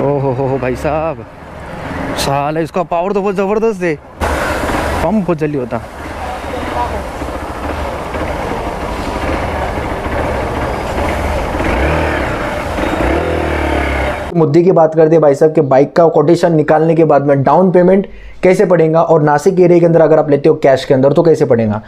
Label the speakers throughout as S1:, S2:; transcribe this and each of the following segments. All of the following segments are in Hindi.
S1: हो भाई साहब, साला इसका पावर तो बहुत ज़बरदस्त है। पंप बहुत जल्दी होता।
S2: मुद्दे की बात करते हैं भाई साहब कि बाइक का कोटेशन निकालने के बाद में डाउन पेमेंट कैसे पड़ेगा, और नासिक एरिया के अंदर अगर आप लेते हो कैश के अंदर तो कैसे पड़ेगा।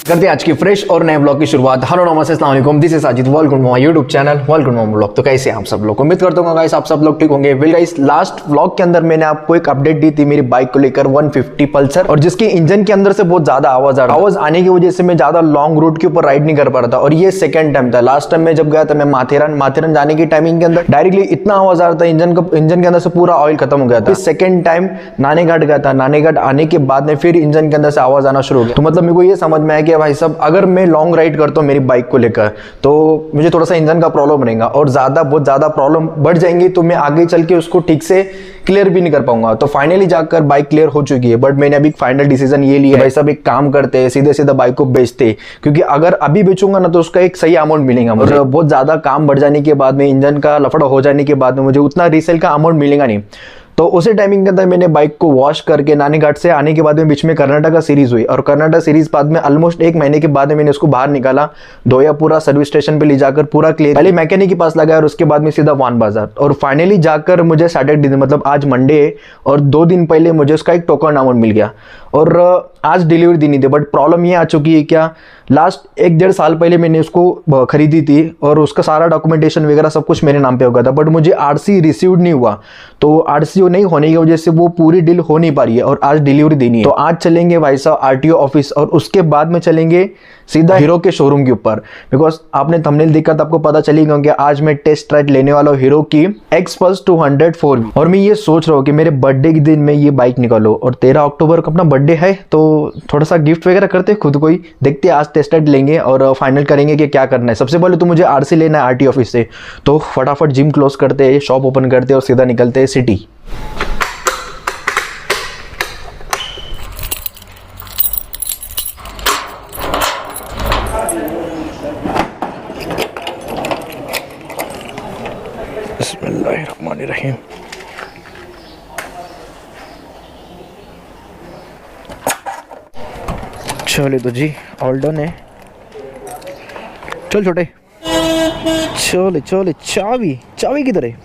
S2: करते हैं आज की फ्रेश और नए ब्लॉग की शुरुआत। हेलो नमस्ते अस्सलाम वालेकुम, this is Sajid, welcome to my YouTube channel, welcome to my blog. तो कैसे हैं आप सब लोग, उम्मीद करता हूं गाइस आप सब लोग ठीक होंगे। वेल गाइस, लास्ट ब्लॉग के अंदर मैंने आपको एक अपडेट दी थी मेरी बाइक को लेकर 150 पल्सर, और जिसके इंजन के अंदर से बहुत ज्यादा आवाज आने की वजह से मैं ज्यादा लॉन्ग रूट के ऊपर राइड नहीं कर पा रहा था। और ये सेकंड टाइम था। लास्ट टाइम मैं जब गया था मैं माथेरान जाने की टाइमिंग के अंदर डायरेक्टली इतना आवाज आ रहा था, इंजन के अंदर से पूरा ऑयल खत्म हो गया था। सेकंड टाइम नानेघाट गया था, नानेघाट आने के बाद में फिर इंजन के अंदर से आवाज आना शुरू हो गया। तो मतलब मेरे को ये समझ में आया कि भाई साहब अगर मैं लॉन्ग राइड करता हूं मेरी बाइक को लेकर तो मुझे थोड़ा सा इंजन का प्रॉब्लम बनेगा, और बहुत ज्यादा प्रॉब्लम बढ़ जाएंगी तो मैं आगे चल के उसको ठीक से क्लियर भी नहीं कर पाऊंगा। तो फाइनली जाकर बाइक क्लियर हो चुकी है, बट मैंने अभी फाइनल डिसीजन ये लिया है भाई साहब एक काम करते हैं, सीधे सीधा बाइक को बेचते, क्योंकि अगर अभी बेचूंगा ना तो उसका एक सही अमाउंट मिलेगा मुझे। बहुत ज्यादा काम बढ़ जाने के बाद में, इंजन का लफड़ा हो जाने के बाद में मुझे उतना रीसेल का अमाउंट मिलेगा नहीं। तो उसी टाइमिंग के अंदर मैंने बाइक को वॉश करके नानेघाट से आने के बाद में बीच में कर्नाटका सीरीज हुई, और कर्नाटका सीरीज बाद में ऑलमोस्ट 1 महीने के बाद में मैंने उसको बाहर निकाला, धोया, पूरा सर्विस स्टेशन पे ले जाकर पूरा क्लियर, पहले मैकेनिक के पास लगाया और उसके बाद में सीधा वान बाजार। और फाइनली जाकर मुझे सैटरडे मतलब आज मंडे है, और 2 दिन पहले मुझे उसका एक टोकन अमाउंट मिल गया, और आज डिलीवरी देनी थी। बट प्रॉब्लम ये आ चुकी है क्या, लास्ट 1-1.5 साल पहले मैंने उसको खरीदी थी और उसका सारा डॉक्यूमेंटेशन वगैरह सब कुछ मेरे नाम पे हो गया था, बट मुझे आरसी रिसीव्ड नहीं हुआ। तो आरसी नहीं होने की वजह से वो पूरी डील हो नहीं पा रही है, और आज डिलीवरी देनी है। तो आज चलेंगे भाई साहब आरटीओ ऑफिस, और उसके बाद में चलेंगे सीधा हीरो के शोरूम के ऊपर, बिकॉज आपने थंबनेल देखा तो आपको पता चलेगा कि आज मैं टेस्ट राइड लेने वाला हूँ हीरो की एक्सपल्स 200 4V। और मैं ये सोच रहा हूँ कि मेरे बर्थडे के दिन में ये बाइक निकालो, और 13 अक्टूबर को अपना बर्थडे है तो थोड़ा सा गिफ्ट वगैरह करते खुद को ही, देखते आज टेस्ट राइड लेंगे और फाइनल करेंगे कि क्या करना है। सबसे पहले तो मुझे आरसी लेना है आरटी ऑफिस से, तो फटाफट जिम क्लोज करते हैं, शॉप ओपन करते हैं और सीधा निकलते हैं सिटी। बिस्मिल्लाहिर्रहमानिर्रहीम। चलो तो जी ऑल डन है। चल छोटे, चले चले। चाबी किधर है?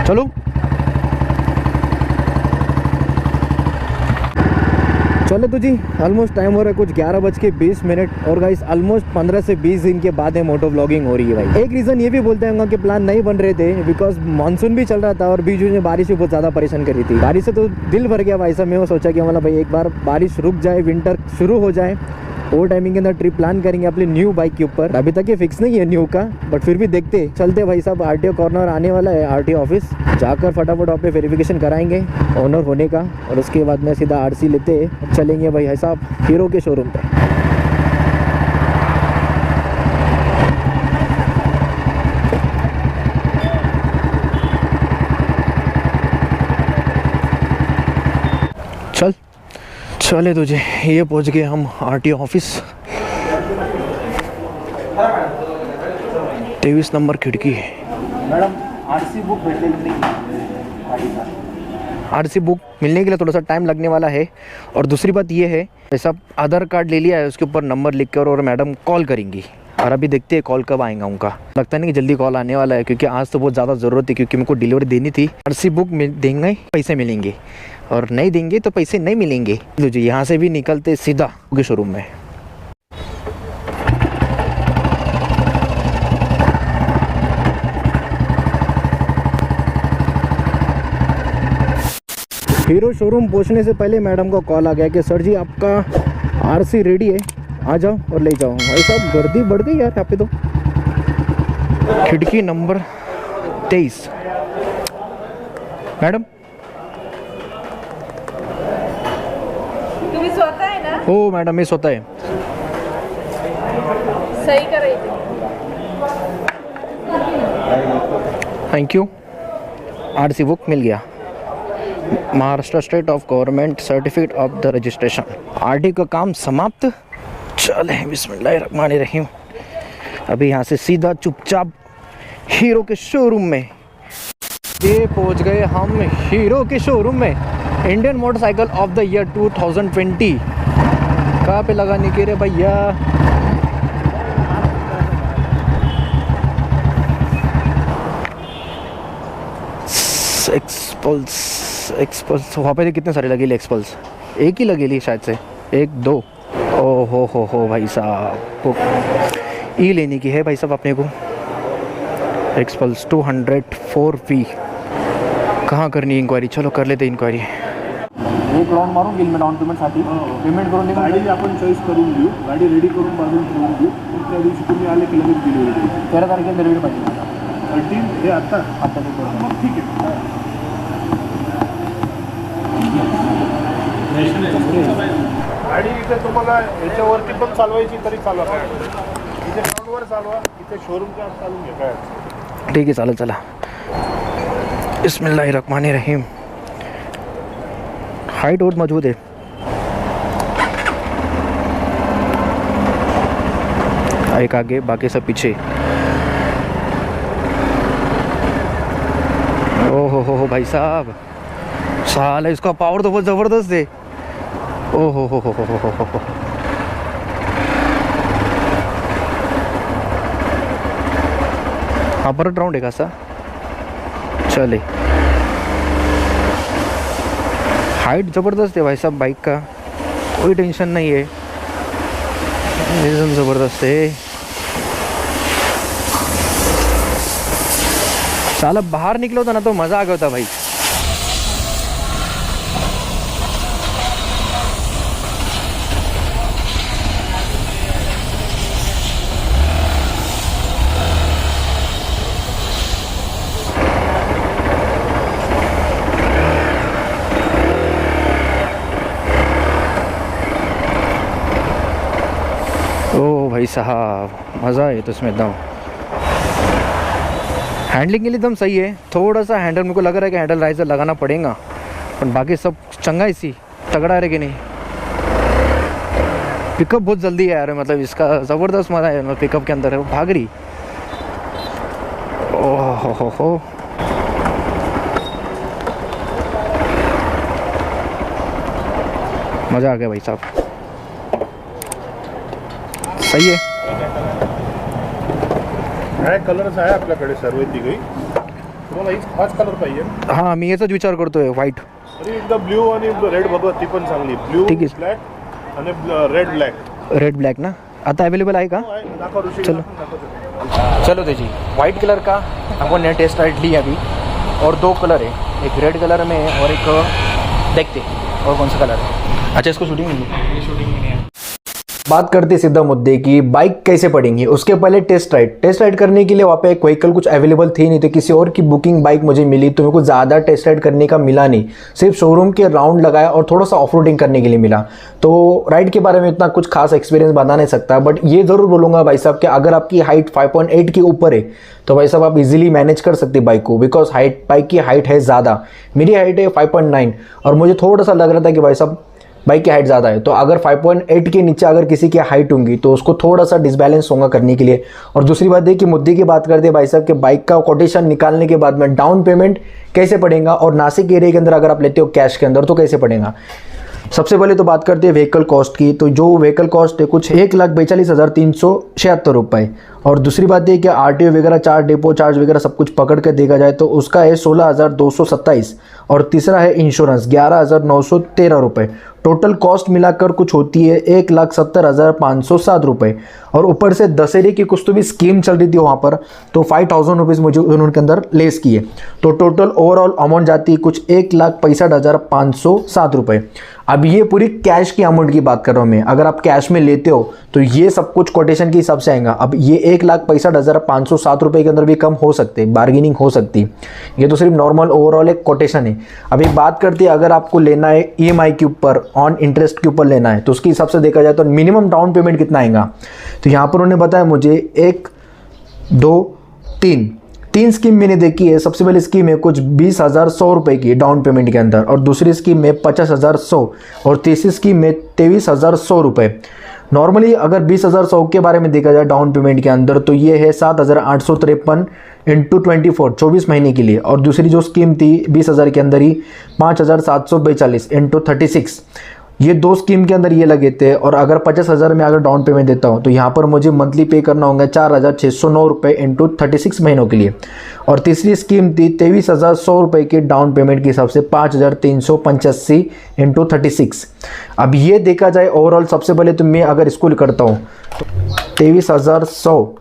S2: चलो चले तो जी, ऑलमोस्ट टाइम हो रहा है कुछ 11:20। और गाइस ऑलमोस्ट 15 से 20 दिन के बाद है मोटो व्लॉगिंग हो रही है भाई। एक रीज़न ये भी बोलते हैं कि प्लान नहीं बन रहे थे, बिकॉज मानसून भी चल रहा था और बीच में बारिश भी बहुत ज़्यादा परेशान कर रही थी। बारिश से तो दिल भर गया भाई साहब। मैं वो सोचा कि मतलब भाई एक बार बारिश रुक जाए, विंटर शुरू हो जाए, वो टाइमिंग के अंदर ट्रिप प्लान करेंगे अपनी न्यू बाइक के ऊपर। अभी तक ये फिक्स नहीं है न्यू का, बट फिर भी देखते चलते भाई साहब। आरटीओ कॉर्नर आने वाला है, आरटीओ ऑफिस जाकर फटाफट वहाँ पे वेरिफिकेशन कराएंगे ओनर होने का, और उसके बाद में सीधा आरसी लेते चलेंगे भाई साहब हीरो के शोरूम पे। चले तो जी, ये पहुंच गए हम आरटीओ ऑफिस। 23 नंबर खिड़की है।
S3: मैडम आरसी बुक भेजने
S1: आरसी बुक मिलने के लिए थोड़ा सा टाइम लगने वाला है। और दूसरी बात ये है, ऐसा आधार कार्ड ले लिया है, उसके ऊपर नंबर लिख कर और मैडम कॉल करेंगी, और अभी देखते हैं कॉल कब आएगा उनका। लगता नहीं कि जल्दी कॉल आने वाला है, क्योंकि आज तो बहुत ज़्यादा ज़रूरत थी, क्योंकि मेरे को डिलीवरी देनी थी। आरसी बुक देंगे पैसे मिलेंगे, और नहीं देंगे तो पैसे नहीं मिलेंगे। तो जी यहाँ से भी निकलते सीधा के शोरूम में। हीरो शोरूम पहुंचने से पहले मैडम का कॉल आ गया कि सर जी आपका आरसी रेडी है, आ जाओ और ले जाओ। भाई साहब गर्दी बढ़ गई यार यहाँ पे तो। खिड़की नंबर 23। मैडम
S4: तुम्ही स्वतः आहे ना?
S1: हो मैडम, मी स्वतः आहे।
S4: सही करायची।
S1: Thank you. आरसी बुक मिल गया। Maharashtra state of government certificate of the registration. RT का काम समाप्त। चले बिस्मिल्लाहिर्रहमानिर्रहीम। अभी यहाँ से सीधा चुपचाप हीरो के शोरूम में। ये पहुँच गए हम हीरो के शोरूम में। Indian motorcycle of the year 2020। कहाँ पे लगाने के रे भैया? एक्सपल्स वहाँ पे कितने सारे लगेली एक्सपल्स? एक ही लगेली शायद से, 1 2। ओ हो भाई साहब, ई लेने की है भाई साहब अपने को। XPulse 204V। कहाँ करनी है इंक्वायरी? चलो कर लेते इंक्वायरी।
S3: एक राउंड मारून घेईल मी डाऊन पेमेंटसाठी. पेमेंट करून देऊ. गाडी आपण चॉईस करून घेऊ, गाडी रेडी करून बाजूला ठेवून घेऊ. मग त्या दिवशी तुम्ही आले की लगेच डिलिव्हरी देऊ. 13 तारखेला डिलिव्हरी पाहिजे मला. 13 हे आता ते करू. मग ठीक आहे. गाडी इथे तुम्हाला याच्यावरती पण चालवायची तरी चालवा. इथे ग्राउंडवर चालवा, इथे शोरूमच्या आत चालून घ्या. काय
S1: ठीक है चालो चला। बिस्मिल्लाहिर्रहमानिर्रहीम। हाइट बहुत मजबूत है। एक आगे बाकी सब पीछे। ओ हो भाई साहब, साला इसका पावर तो बहुत ज़बरदस्त है। ओ हो। हाँ परत राउंड है का सा? चले। हाइट ज़बरदस्त है भाई साहब बाइक का, कोई टेंशन नहीं है, एकदम ज़बरदस्त है। साला बाहर निकलो था ना तो मज़ा आ गया था भाई। ओ भाई साहब मज़ा है तो इसमें एकदम। हैंडलिंग के लिए एकदम सही है। थोड़ा सा हैंडल मेरे को लग रहा है कि हैंडल राइजर लगाना पड़ेगा, पर बाकी सब चंगा इसी तगड़ा है कि नहीं। पिकअप बहुत जल्दी है यार, मतलब इसका ज़बरदस्त मज़ा है। मतलब पिकअप के अंदर है वो भाग रही। ओह हो मज़ा आ गया भाई साहब, सही है।
S3: काय कलर्स आहे आपल्याकडे सर्व तिघही. तुम्हाला हाच कलर पाहिजे?
S1: हाँ मी याचाच विचार करतोय, व्हाईट।
S3: अरे एकदा ब्ल्यू आणि रेड बघा, ती पण चांगली. ब्ल्यू ब्लॅक आणि रेड ब्लॅक.
S1: रेड ब्लॅक ना आता अवेलेबल आहे का?
S3: दाखव ऋषी.
S1: चलो जी, वाइट कलर का अपन ने टेस्ट राइड ली अभी, और 2 कलर है, एक रेड कलर में और एक देखते और कौन सा कलर है। अच्छा इसको शूटिंग नहीं है।
S2: बात करते सीधा मुद्दे की, बाइक कैसे पड़ेंगी। उसके पहले टेस्ट राइड करने के लिए वहाँ पे एक व्हीकल कुछ अवेलेबल थी नहीं, तो किसी और की बुकिंग बाइक मुझे मिली, तो मेरे को ज़्यादा टेस्ट राइड करने का मिला नहीं। सिर्फ शोरूम के राउंड लगाया और थोड़ा सा ऑफ रोडिंग करने के लिए मिला। तो राइड के बारे में इतना कुछ खास एक्सपीरियंस बता नहीं सकता, बट ये ज़रूर बोलूँगा भाई साहब कि अगर आपकी हाइट 5.8 के ऊपर है तो भाई साहब आप इजीली मैनेज कर सकते बाइक को, बिकॉज बाइक की हाइट है ज़्यादा। मेरी हाइट है 5.9 और मुझे थोड़ा सा लग रहा था कि भाई साहब बाइक की हाइट ज़्यादा है, तो अगर 5.8 के नीचे अगर किसी की हाइट होंगी तो उसको थोड़ा सा डिसबैलेंस होगा करने के लिए। और दूसरी बात है कि मुद्दे की बात करते हैं भाई साहब कि बाइक का कोटेशन निकालने के बाद में डाउन पेमेंट कैसे पड़ेगा, और नासिक एरिया के अंदर अगर आप लेते हो कैश के अंदर तो कैसे पड़ेगा। सबसे पहले तो बात करते हैं व्हीकल कॉस्ट की। तो जो व्हीकल कॉस्ट है कुछ 1,42,376 रुपये, और दूसरी बात है कि RTO वगैरह चार्ज, डेपो चार्ज वगैरह सब कुछ पकड़ कर देखा जाए तो उसका है 16,227, और तीसरा है इंश्योरेंस 11,913 रुपये। टोटल कॉस्ट मिलाकर कुछ होती है 1,70,507 रुपये, और ऊपर से दशहरे की कुछ तो भी स्कीम चल रही थी वहाँ पर, तो 5,000 रुपीज़ मुझे उनके अंदर लेस किए, तो टोटल ओवरऑल अमाउंट जाती है कुछ 1,65,507 रुपये। अब ये पूरी कैश की अमाउंट की बात कर रहा हूँ मैं। अगर आप कैश में लेते हो तो ये सब कुछ कोटेशन के हिसाब से आएगा। अब ये 1,65,507 रुपये के अंदर भी कम हो सकते, बार्गेनिंग हो सकती। ये तो सिर्फ नॉर्मल ओवरऑल एक कोटेशन है। अब एक बात करते हैं अगर आपको लेना है EMI के ऊपर, ऑन इंटरेस्ट के ऊपर लेना है, तो उसके हिसाब से देखा जाए तो मिनिमम डाउन पेमेंट कितना आएगा। तो यहाँ पर उन्होंने बताया मुझे 1 2 3 तीन स्कीम मैंने देखी है। सबसे पहली स्कीम है कुछ 20,100 रुपये की डाउन पेमेंट के अंदर, और दूसरी स्कीम में 50,100, और तीसरी स्कीम में 23,100 रुपये। नॉर्मली अगर 20,100 के बारे में देखा जाए डाउन पेमेंट के अंदर तो ये है 7,853 इंटू 24 महीने के लिए, और दूसरी जो स्कीम थी 20,000 के अंदर ही 5,742 इंटू 36, ये दो स्कीम के अंदर ये लगे थे। और अगर 50,000 में अगर डाउन पेमेंट देता हूँ तो यहाँ पर मुझे मंथली पे करना होगा 4,609 रुपये इंटू 36 महीनों के लिए। और तीसरी स्कीम थी 23,100 रुपये की डाउन पेमेंट के हिसाब से 5,385 इंटू 36। अब ये देखा जाए ओवरऑल, सबसे पहले तो मैं अगर इसको करता हूँ 23,100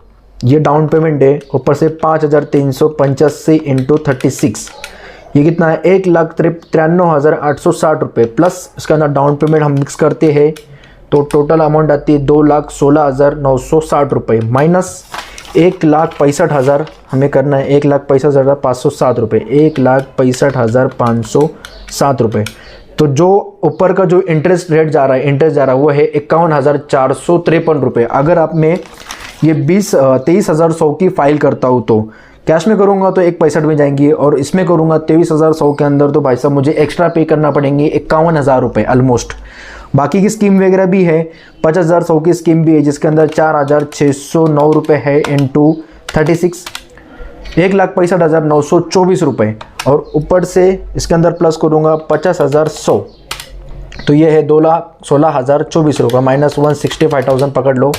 S2: ये डाउन पेमेंट है, ऊपर से 5,385 इंटू 36, ये कितना है 1,93,860 रुपये, प्लस इसके अंदर डाउन पेमेंट हम मिक्स करते हैं तो टोटल अमाउंट आती है 2,16,960 रुपये, माइनस 1,65,000 हमें करना है 1,65,507 रुपये, 1,65,507 रुपये। तो जो ऊपर का जो इंटरेस्ट रेट जा रहा है वो है 51,453 रुपये। अगर आप में ये 23,100 की फाइल करता हूँ तो कैश में करूँगा तो 1.65 में जाएंगी, और इसमें करूँगा 23,100 के अंदर तो भाई साहब मुझे एक्स्ट्रा पे करना पड़ेंगे 51,000 रुपये ऑलमोस्ट। बाकी की स्कीम वगैरह भी है, 50,100 की स्कीम भी है जिसके अंदर 4,609 रुपये है इंटू 36, 1,65,924 रुपये, और ऊपर से इसके अंदर प्लस करूँगा 50,100 तो ये है 2,16,024 रुपये, माइनस 165,000 पकड़ लो,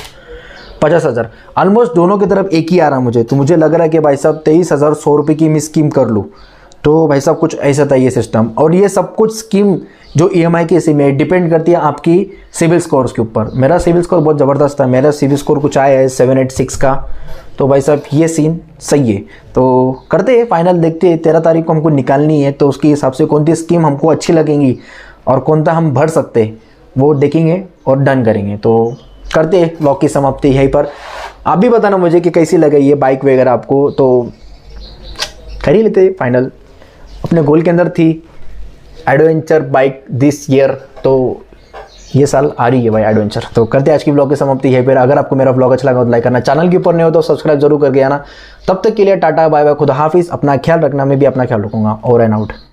S2: 50,000 ऑलमोस्ट दोनों की तरफ एक ही आ रहा मुझे। तो मुझे लग रहा है कि भाई साहब 23,100 रुपये की मैं स्कीम कर लूँ तो भाई साहब कुछ ऐसा था ये सिस्टम। और ये सब कुछ स्कीम जो EMI की स्कीम है डिपेंड करती है आपकी सिविल स्कोर्स के ऊपर। मेरा सिविल स्कोर बहुत ज़बरदस्त था, मेरा सिविल स्कोर कुछ आया है 786 का, तो भाई साहब ये सीन सही है। तो करते हैं फाइनल, देखते हैं 13 तारीख को हमको निकालनी है तो उसके हिसाब से कौन सी स्कीम हमको अच्छी लगेंगी और कौन सा हम भर सकते हैं वो देखेंगे और डन करेंगे। तो करते हैं व्लॉग की समाप्ति यहीं पर। आप भी बताना मुझे कि कैसी लगे ये बाइक वगैरह आपको, तो कर ही लेते फाइनल। अपने गोल के अंदर थी एडवेंचर बाइक दिस ईयर, तो ये साल आ रही है भाई एडवेंचर। तो करते हैं आज की व्लॉग की समाप्ति यहीं पर। अगर आपको मेरा व्लॉग अच्छा लगा तो लाइक करना, चैनल के ऊपर नहीं हो तो सब्सक्राइब जरूर करके आना। तब तक के लिए टाटा बाय बाय, खुदा हाफिज़, अपना ख्याल रखना, मैं भी अपना ख्याल रखूँगा। Over and out.